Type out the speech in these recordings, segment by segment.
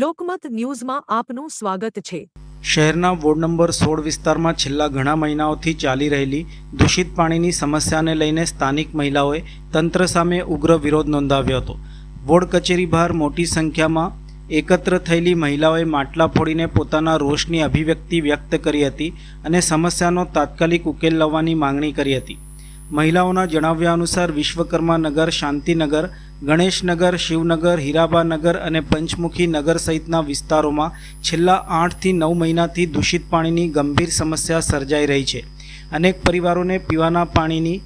લોકમત ન્યૂઝમાં આપનું સ્વાગત છે। શહેરના વોર્ડ નંબર 16 વિસ્તારમાં છેલ્લા ઘણા મહિનાઓથી ચાલી રહેલી દૂષિત પાણીની સમસ્યાને લઈને સ્થાનિક મહિલાઓએ તંત્ર સામે ઉગ્ર વિરોધ નોંધાવ્યો હતો। વોર્ડ કચેરી બહાર મોટી સંખ્યામાં એકત્ર થયેલી મહિલાઓએ માટલા ફોડીને પોતાના રોષની અભિવ્યક્તિ વ્યક્ત કરી હતી અને સમસ્યાનો તાત્કાલિક ઉકેલ લાવવાની માંગણી કરી હતી। મહિલાઓના જણાવ્યા અનુસાર વિશ્વકર્મા નગર, શાંતિનગર, ગણેશનગર, શિવનગર, હીરાબાનગર અને પંચમુખી નગર સહિતના વિસ્તારોમાં છેલ્લા 8 થી 9 મહિનાથી દૂષિત પાણીની ગંભીર સમસ્યા સર્જાઈ રહી છે। અનેક પરિવારોને પીવાના પાણીની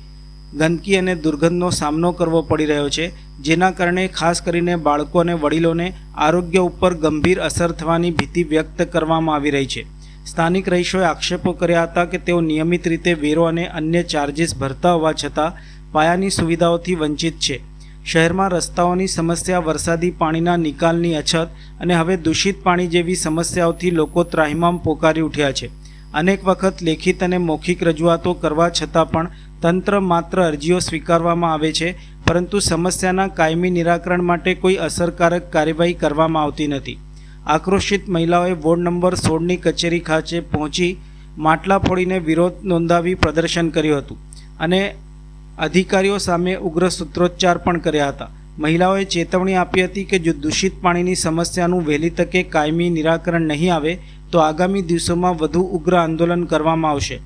ગંદકી અને દુર્ગંધનો સામનો કરવો પડી રહ્યો છે, જેના કારણે ખાસ કરીને બાળકો અને વડીલોને આરોગ્ય ઉપર ગંભીર અસર થવાની ભીતિ વ્યક્ત કરવામાં આવી રહી છે। સ્થાનિક રહીશોએ આક્ષેપો કર્યા હતા કે તેઓ નિયમિત રીતે વેરો અને અન્ય ચાર્જીસ ભરતા હોવા છતાં પાયાની સુવિધાઓથી વંચિત છે। શહેરમાં રસ્તાઓની સમસ્યા, વરસાદી પાણીના નિકાલની અછત અને હવે દૂષિત પાણી જેવી સમસ્યાઓથી લોકો ત્રાહિમામ પોકારી ઉઠ્યા છે। અનેક વખત લેખિત અને મૌખિક રજૂઆતો કરવા છતાં પણ તંત્ર માત્ર અરજીઓ સ્વીકારવામાં આવે છે, પરંતુ સમસ્યાના કાયમી નિરાકરણ માટે કોઈ અસરકારક કાર્યવાહી કરવામાં આવતી નથી। આક્રોશિત મહિલાઓએ વોર્ડ નંબર 16ની કચેરી ખાતે પહોંચી માટલા ફોડીને વિરોધ નોંધાવી પ્રદર્શન કર્યું હતું અને અધિકારીઓ સામે ઉગ્ર સૂત્રોચ્ચાર પણ કર્યા હતા। મહિલાઓએ ચેતવણી આપી હતી કે જો દૂષિત પાણીની સમસ્યાનું વહેલી તકે કાયમી નિરાકરણ નહીં આવે તો આગામી દિવસોમાં વધુ ઉગ્ર આંદોલન કરવામાં આવશે।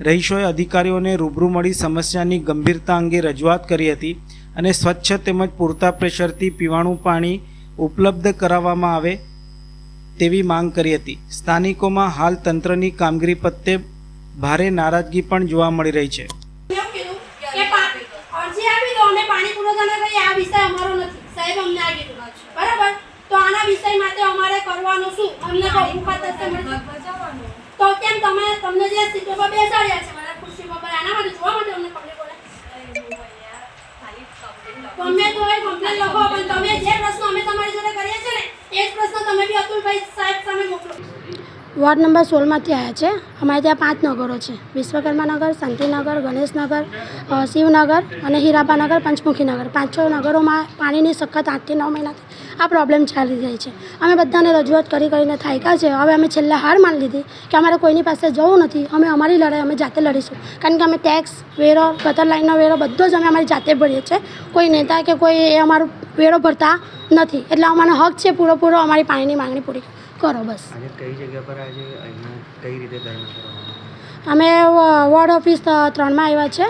રહીશોએ અધિકારીઓને રૂબરૂ મળી સમસ્યાની ગંભીરતા અંગે રજૂઆત કરી હતી અને સ્વચ્છ તેમજ પૂરતા પ્રેશરથી પીવાનું પાણી ઉપલબ્ધ કરાવવામાં આવે તેવી માંગ કરી હતી। સ્થાનિકોમાં હાલ તંત્રની કામગીરી પ્રત્યે ભારે નારાજગી પણ જોવા મળી રહી છે। વોર્ડ નંબર 16માંથી આવ્યા છે। અમારે ત્યાં 5 નગરો છે: વિશ્વકર્મા નગર, શાંતિનગર, ગણેશનગર, શિવનગર અને હીરાબાનગર, પંચમુખી નગર। 5-6 નગરોમાં પાણીની સખત 8 થી 9 મહિનાથી આ પ્રોબ્લેમ ચાલી રહી છે। અમે બધાને રજૂઆત કરીને થાક્યા છે। હવે અમે છેલ્લા હાર માની લીધી કે અમારે કોઈની પાસે જવું નથી। અમે અમારી લડાઈ અમે જાતે લડીશું, કારણ કે અમે ટેક્સ, વેરો, ગટર લાઈનનો વેરો બધો જ અમે અમારી જાતે ભરીએ છીએ। કોઈ નેતા કે કોઈ એ અમારો વેરો ભરતા નથી, એટલે અમારો હક છે પૂરો અમારી પાણીની માંગણી પૂરી કરો બસ। કઈ જગ્યા પર આજે કઈ રીતે ધરણા કરવામાં? અમે વોર્ડ ઓફિસ 3માં આવ્યા છે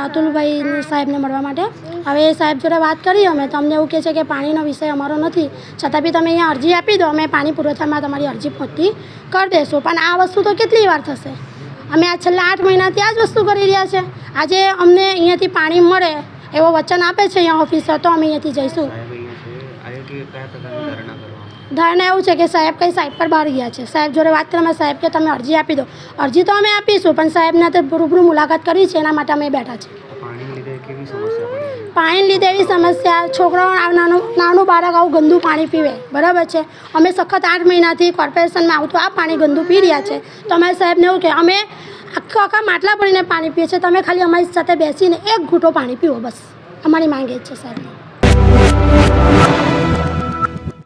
અતુલભાઈ સાહેબને મળવા માટે। હવે એ સાહેબ જોડે વાત કરી અમે, તો અમને એવું કહે છે કે પાણીનો વિષય અમારો નથી, છતાં બી તમે અહીંયા અરજી આપી દો, અમે પાણી પુરવઠામાં તમારી અરજી પહોંચતી કરી દઈશું। પણ આ વસ્તુ તો કેટલી વાર થશે? અમે આ છેલ્લા 8 મહિનાથી આ જ વસ્તુ કરી રહ્યા છે। આજે અમને અહીંયાથી પાણી મળે એવો વચન આપે છે અહીંયા ઓફિસર, તો અમે અહીંયાથી જઈશું। ધરણા એવું છે કે સાહેબ કઈ સાઈડ પર બહાર ગયા છે। સાહેબ જોડે વાત કરી, સાહેબ કે તમે અરજી આપી દો। અરજી તો અમે આપીશું, પણ સાહેબને તો રૂબરૂ મુલાકાત કરી છે, એના માટે અમે બેઠા છીએ। પાણીને લીધે એવી સમસ્યા, છોકરાઓ નાનું બાળક આવું ગંદુ પાણી પીવે, બરાબર છે। અમે સખત 8 મહિનાથી કોર્પોરેશનમાં આવતું આ પાણી ગંદુ પી રહ્યા છે, તો અમારે સાહેબને એવું કે અમે આખા માટલા ભરીને પાણી પીએ છીએ, તમે ખાલી અમારી સાથે બેસીને એક ઘૂંટો પાણી પીવો, બસ અમારી માંગ એ જ છે સાહેબ।